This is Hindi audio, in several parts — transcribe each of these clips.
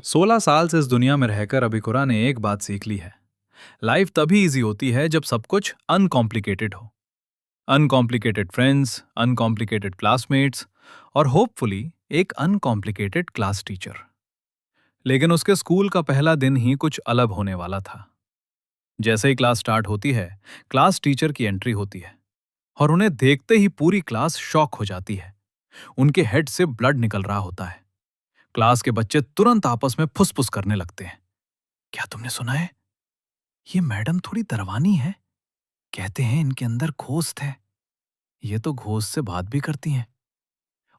16 साल से इस दुनिया में रहकर अभिकुरा ने एक बात सीख ली है। लाइफ तभी इजी होती है जब सब कुछ अनकॉम्प्लिकेटेड हो। अनकॉम्प्लिकेटेड फ्रेंड्स, अनकॉम्प्लिकेटेड क्लासमेट्स और होपफुली एक अनकॉम्प्लिकेटेड क्लास टीचर। लेकिन उसके स्कूल का पहला दिन ही कुछ अलग होने वाला था। जैसे ही क्लास स्टार्ट होती है, क्लास टीचर की एंट्री होती है और उन्हें देखते ही पूरी क्लास शॉक हो जाती है। उनके हेड से ब्लड निकल रहा होता है। क्लास के बच्चे तुरंत आपस में फुसफुस करने लगते हैं। क्या तुमने सुना है? ये मैडम थोड़ी दरवानी है। कहते हैं इनके अंदर घोस्ट है। ये तो घोस्ट से बात भी करती हैं।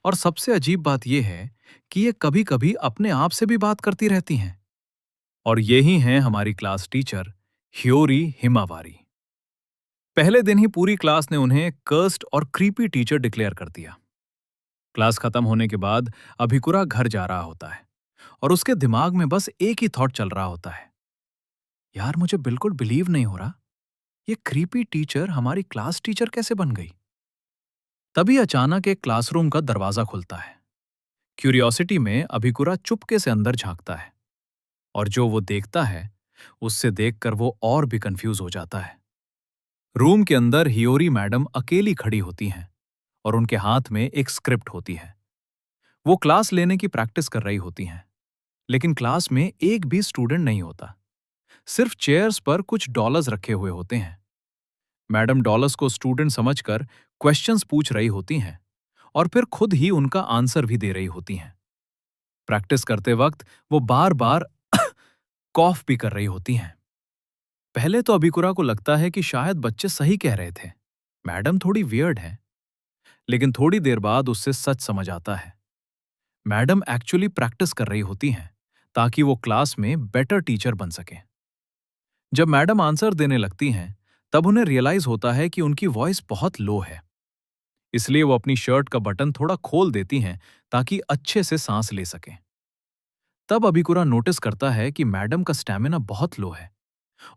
और सबसे अजीब बात यह है कि ये कभी-कभी अपने आप से भी बात करती रहती हैं। और यही हैं हमारी क्लास टीचर ह्योरी हिमावारी। पहले दिन ही पूरी क्लास ने उन्हें कर्स्ड और क्रीपी टीचर डिक्लेयर कर दिया। क्लास खत्म होने के बाद अभिकुरा घर जा रहा होता है और उसके दिमाग में बस एक ही थॉट चल रहा होता है। यार, मुझे बिल्कुल बिलीव नहीं हो रहा, ये क्रीपी टीचर हमारी क्लास टीचर कैसे बन गई? तभी अचानक एक क्लासरूम का दरवाजा खुलता है। क्यूरियोसिटी में अभिकुरा चुपके से अंदर झांकता है और जो वो देखता है उससे देखकर वो और भी कंफ्यूज हो जाता है। रूम के अंदर हियोरी मैडम अकेली खड़ी होती हैं और उनके हाथ में एक स्क्रिप्ट होती है। वो क्लास लेने की प्रैक्टिस कर रही होती हैं, लेकिन क्लास में एक भी स्टूडेंट नहीं होता। सिर्फ चेयर्स पर कुछ डॉलर्स रखे हुए होते हैं। मैडम डॉलर्स को स्टूडेंट समझकर क्वेश्चंस पूछ रही होती हैं और फिर खुद ही उनका आंसर भी दे रही होती हैं। प्रैक्टिस करते वक्त वो बार बार कॉफ भी कर रही होती हैं। पहले तो अभिकुरा को लगता है कि शायद बच्चे सही कह रहे थे, मैडम थोड़ी वियर्ड है। लेकिन थोड़ी देर बाद उससे सच समझ आता है। मैडम एक्चुअली प्रैक्टिस कर रही होती हैं ताकि वो क्लास में बेटर टीचर बन सके। जब मैडम आंसर देने लगती हैं, तब उन्हें रियलाइज होता है कि उनकी वॉइस बहुत लो है। इसलिए वो अपनी शर्ट का बटन थोड़ा खोल देती हैं ताकि अच्छे से सांस ले सकें। तब अभिकुरा नोटिस करता है कि मैडम का स्टैमिना बहुत लो है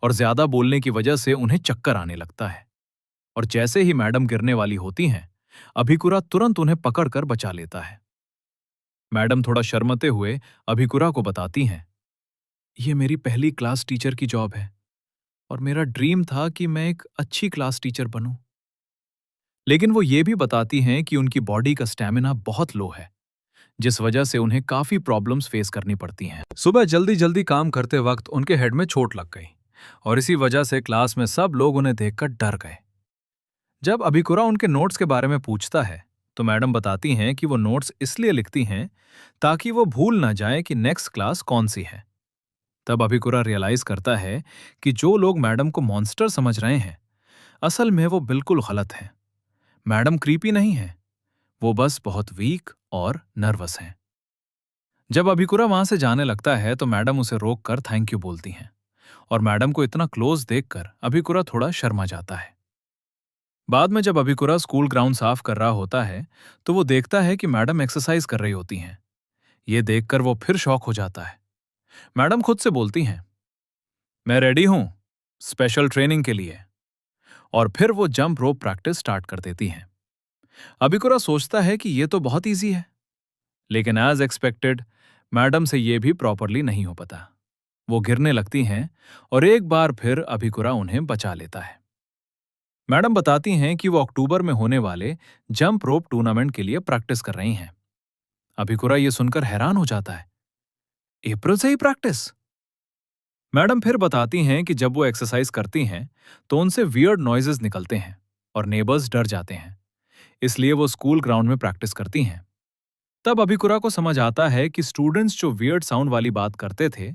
और ज्यादा बोलने की वजह से उन्हें चक्कर आने लगता है। और जैसे ही मैडम गिरने वाली होती हैं, अभिकुरा तुरंत उन्हें पकड़कर बचा लेता है। मैडम थोड़ा शर्मते हुए अभिकुरा को बताती हैं, ये मेरी पहली क्लास टीचर की जॉब है और मेरा ड्रीम था कि मैं एक अच्छी क्लास टीचर बनूं। लेकिन वो ये भी बताती हैं कि उनकी बॉडी का स्टैमिना बहुत लो है, जिस वजह से उन्हें काफी प्रॉब्लम्स फेस करनी पड़ती हैं। सुबह जल्दी जल्दी काम करते वक्त उनके हेड में चोट लग गई और इसी वजह से क्लास में सब लोग उन्हें देखकर डर गए। जब अभिकुरा उनके नोट्स के बारे में पूछता है, तो मैडम बताती हैं कि वो नोट्स इसलिए लिखती हैं ताकि वो भूल ना जाए कि नेक्स्ट क्लास कौन सी है। तब अभिकुरा रियलाइज करता है कि जो लोग मैडम को मॉन्स्टर समझ रहे हैं, असल में वो बिल्कुल गलत हैं। मैडम क्रीपी नहीं है, वो बस बहुत वीक और नर्वस हैं। जब अभिकुरा वहां से जाने लगता है तो मैडम उसे रोककर थैंक यू बोलती हैं और मैडम को इतना क्लोज देखकर अभिकुरा थोड़ा शर्मा जाता है। बाद में जब अभिकुरा स्कूल ग्राउंड साफ कर रहा होता है, तो वो देखता है कि मैडम एक्सरसाइज कर रही होती हैं। ये देखकर वो फिर शॉक हो जाता है। मैडम खुद से बोलती हैं, मैं रेडी हूं स्पेशल ट्रेनिंग के लिए। और फिर वो जंप रोप प्रैक्टिस स्टार्ट कर देती हैं। अभिकुरा सोचता है कि ये तो बहुत इजी है, लेकिन एज एक्सपेक्टेड मैडम से ये भी प्रॉपरली नहीं हो पाता। वो गिरने लगती हैं और एक बार फिर अभिकुरा उन्हें बचा लेता है। मैडम बताती हैं कि वो अक्टूबर में होने वाले जंप रोप टूर्नामेंट के लिए प्रैक्टिस कर रही हैं। अभिकुरा ये सुनकर हैरान हो जाता है, अप्रैल से ही प्रैक्टिस? मैडम फिर बताती हैं कि जब वो एक्सरसाइज करती हैं तो उनसे वियर्ड नॉइजेस निकलते हैं और नेबर्स डर जाते हैं, इसलिए वो स्कूल ग्राउंड में प्रैक्टिस करती हैं। तब अभिकुरा को समझ आता है कि स्टूडेंट्स जो वियर्ड साउंड वाली बात करते थे,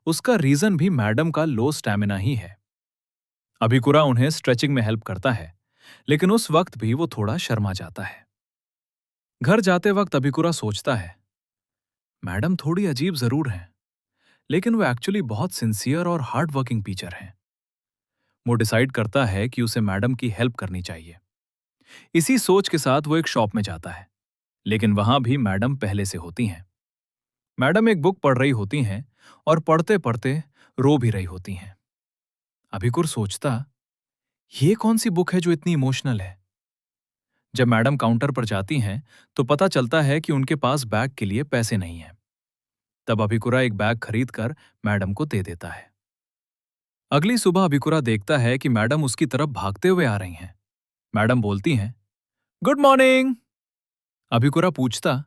उसका रीजन भी मैडम का लो स्टैमिना ही है। अभिकुरा उन्हें स्ट्रेचिंग में हेल्प करता है, लेकिन उस वक्त भी वो थोड़ा शर्मा जाता है। घर जाते वक्त अभिकुरा सोचता है, मैडम थोड़ी अजीब जरूर हैं, लेकिन वो एक्चुअली बहुत सिंसियर और हार्ड वर्किंग टीचर हैं। वो डिसाइड करता है कि उसे मैडम की हेल्प करनी चाहिए। इसी सोच के साथ वो एक शॉप में जाता है, लेकिन वहां भी मैडम पहले से होती हैं। मैडम एक बुक पढ़ रही होती हैं और पढ़ते पढ़ते रो भी रही होती हैं। अभिकुर सोचता, ये कौन सी बुक है जो इतनी इमोशनल है? जब मैडम काउंटर पर जाती हैं तो पता चलता है कि उनके पास बैग के लिए पैसे नहीं हैं। तब अभिकुरा एक बैग खरीदकर मैडम को दे देता है। अगली सुबह अभिकुरा देखता है कि मैडम उसकी तरफ भागते हुए आ रही हैं। मैडम बोलती हैं, गुड मॉर्निंग। अभिकुरा पूछता,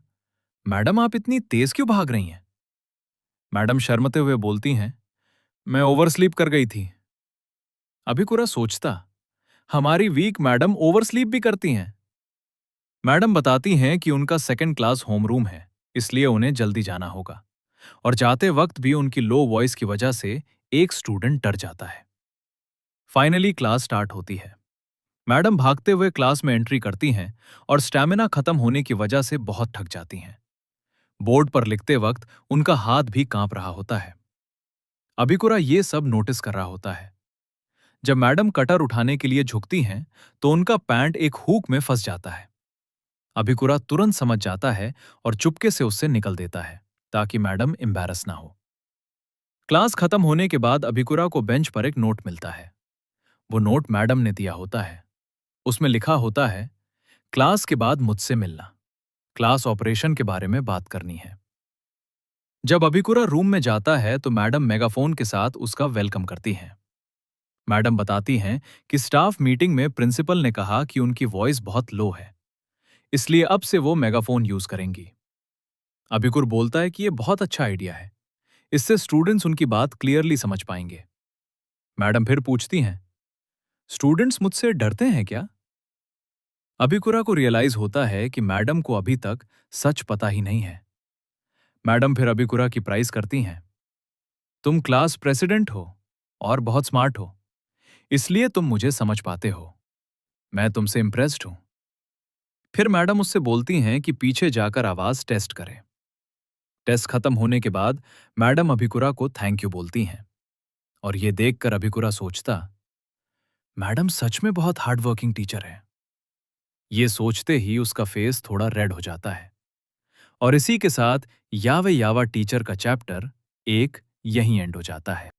मैडम आप इतनी तेज क्यों भाग रही हैं? मैडम शर्मते हुए बोलती हैं, मैं ओवर स्लीप कर गई थी। अभिकुरा सोचता, हमारी वीक मैडम ओवर स्लीप भी करती हैं। मैडम बताती हैं कि उनका सेकंड क्लास होमरूम है, इसलिए उन्हें जल्दी जाना होगा, और जाते वक्त भी उनकी लो वॉइस की वजह से एक स्टूडेंट डर जाता है। फाइनली क्लास स्टार्ट होती है। मैडम भागते हुए क्लास में एंट्री करती हैं और स्टैमिना खत्म होने की वजह से बहुत थक जाती हैं। बोर्ड पर लिखते वक्त उनका हाथ भी कांप रहा होता है। अभिकुरा ये सब नोटिस कर रहा होता है। जब मैडम कटर उठाने के लिए झुकती हैं, तो उनका पैंट एक हुक में फंस जाता है। अभिकुरा तुरंत समझ जाता है और चुपके से उससे निकल देता है, ताकि मैडम एम्बैरस ना हो। क्लास खत्म होने के बाद अभिकुरा को बेंच पर एक नोट मिलता है। वो नोट मैडम ने दिया होता है। उसमें लिखा होता है, क्लास के बाद मुझसे मिलना, क्लास ऑपरेशन के बारे में बात करनी है। जब अभिकुरा रूम में जाता है तो मैडम मेगाफोन के साथ उसका वेलकम करती हैं। मैडम बताती हैं कि स्टाफ मीटिंग में प्रिंसिपल ने कहा कि उनकी वॉइस बहुत लो है, इसलिए अब से वो मेगाफोन यूज करेंगी। अभिकुर बोलता है कि ये बहुत अच्छा आइडिया है, इससे स्टूडेंट्स उनकी बात क्लियरली समझ पाएंगे। मैडम फिर पूछती हैं, स्टूडेंट्स मुझसे डरते हैं क्या? अभिकुरा को रियलाइज होता है कि मैडम को अभी तक सच पता ही नहीं है। मैडम फिर अभिकुरा की प्राइज करती हैं, तुम क्लास प्रेसिडेंट हो और बहुत स्मार्ट हो, इसलिए तुम मुझे समझ पाते हो। मैं तुमसे इम्प्रेस्ड हूं। फिर मैडम उससे बोलती हैं कि पीछे जाकर आवाज टेस्ट करें। टेस्ट खत्म होने के बाद मैडम अभिकुरा को थैंक यू बोलती हैं, और ये देखकर अभिकुरा सोचता, मैडम सच में बहुत हार्ड वर्किंग टीचर है। ये सोचते ही उसका फेस थोड़ा रेड हो जाता है। और इसी के साथ यावे यावा टीचर का चैप्टर एक यहीं एंड हो जाता है।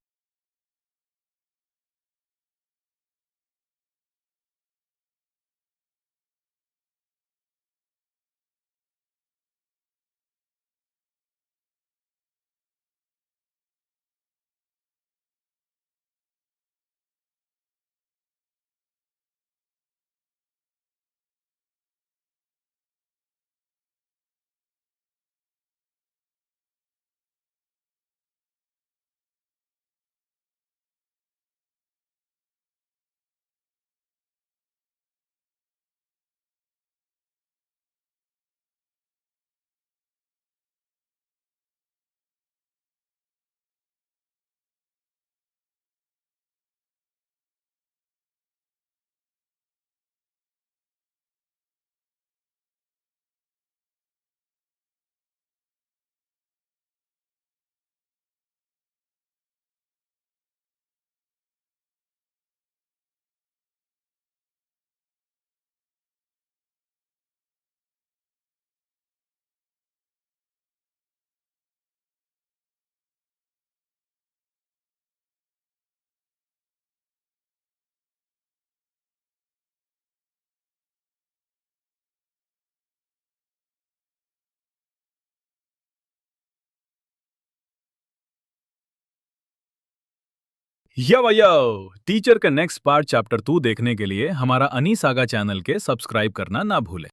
यो यो, टीचर का नेक्स्ट पार्ट चैप्टर 2 देखने के लिए हमारा अनी सागा चैनल के सब्सक्राइब करना ना भूलें।